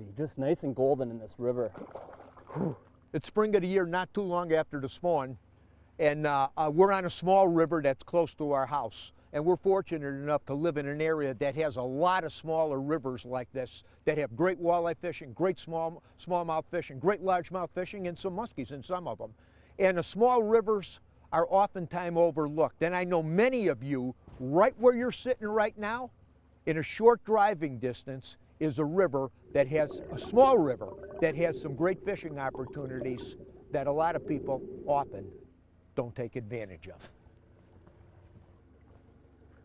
be. Just nice and golden in this river. Whew. It's spring of the year, not too long after the spawn, and we're on a small river that's close to our house. And we're fortunate enough to live in an area that has a lot of smaller rivers like this that have great walleye fishing, great smallmouth fishing, great largemouth fishing, and some muskies in some of them. And the small rivers are oftentimes overlooked. And I know many of you, right where you're sitting right now, in a short driving distance, is a river that has, a small river, that has some great fishing opportunities that a lot of people often don't take advantage of.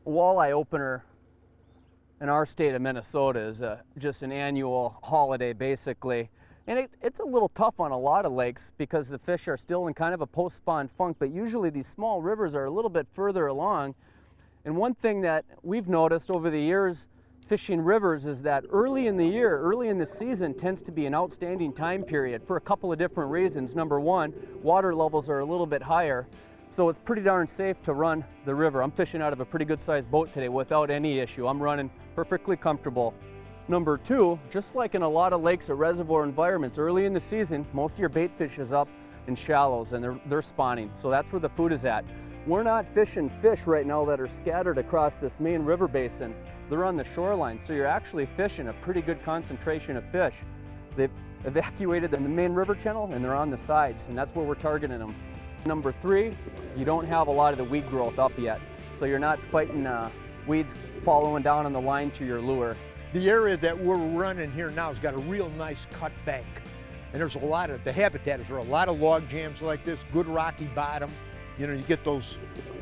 Walleye opener in our state of Minnesota is just an annual holiday basically, and it's a little tough on a lot of lakes because the fish are still in kind of a post-spawn funk, but usually these small rivers are a little bit further along. And one thing that we've noticed over the years fishing rivers is that early in the year, early in the season tends to be an outstanding time period for a couple of different reasons. Number one, water levels are a little bit higher, so it's pretty darn safe to run the river. I'm fishing out of a pretty good sized boat today without any issue. I'm running perfectly comfortable. Number two, just like in a lot of lakes or reservoir environments, early in the season, most of your bait fish is up in shallows and they're spawning. So that's where the food is at. We're not fishing fish right now that are scattered across this main river basin. They're on the shoreline, so you're actually fishing a pretty good concentration of fish. They've evacuated in the main river channel and they're on the sides, and that's where we're targeting them. Number three, you don't have a lot of the weed growth up yet, so you're not fighting weeds following down on the line to your lure. The area that we're running here now has got a real nice cut bank, and there's a lot of, the habitat is there are a lot of log jams like this, good rocky bottom. You know, you get those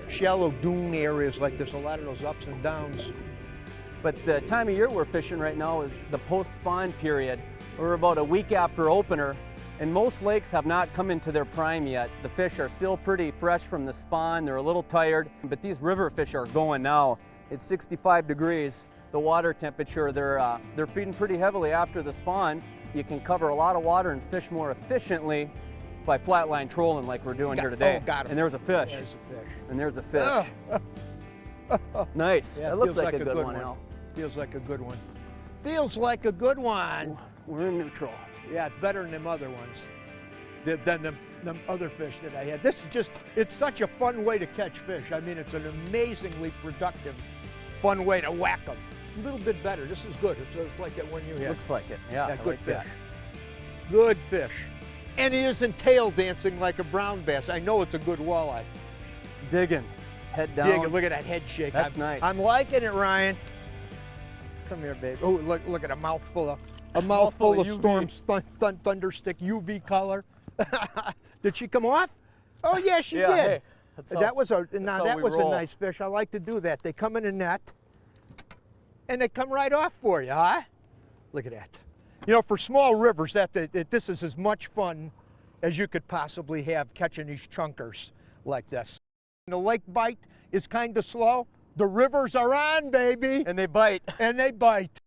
shallow dune areas like this, a lot of those ups and downs. But the time of year we're fishing right now is the post-spawn period. We're about a week after opener, and most lakes have not come into their prime yet. The fish are still pretty fresh from the spawn. They're a little tired, but these river fish are going now. It's 65 degrees, the water temperature. They're feeding pretty heavily after the spawn. You can cover a lot of water and fish more efficiently by flatline trolling like we're doing here today. Oh, got him. And there's a fish. There's a fish. And there's a fish. Nice. Yeah, that looks like a good one, Al. Feels like a good one. Feels like a good one. We're in neutral. Yeah, it's better than them other ones, than them other fish that I had. This is just, it's such a fun way to catch fish. I mean, it's an amazingly productive, fun way to whack them. A little bit better. This is good. It's like that one you had. Looks like it. Yeah, good like fish. that. Good fish. And he isn't tail dancing like a brown bass. I know it's a good walleye. Digging. Head down. Digging. Look at that head shake. That's nice. I'm liking it, Ryan. Come here, babe. Oh, look at a mouthful of storm thunder stick UV color. Did she come off? Oh yeah, she did. Hey, that was a roll. nice fish. I like to do that. They come in a net and they come right off for you, huh? Look at that. You know, for small rivers, this is as much fun as you could possibly have catching these chunkers like this. The lake bite is kind of slow. The rivers are on, baby. And they bite. And they bite.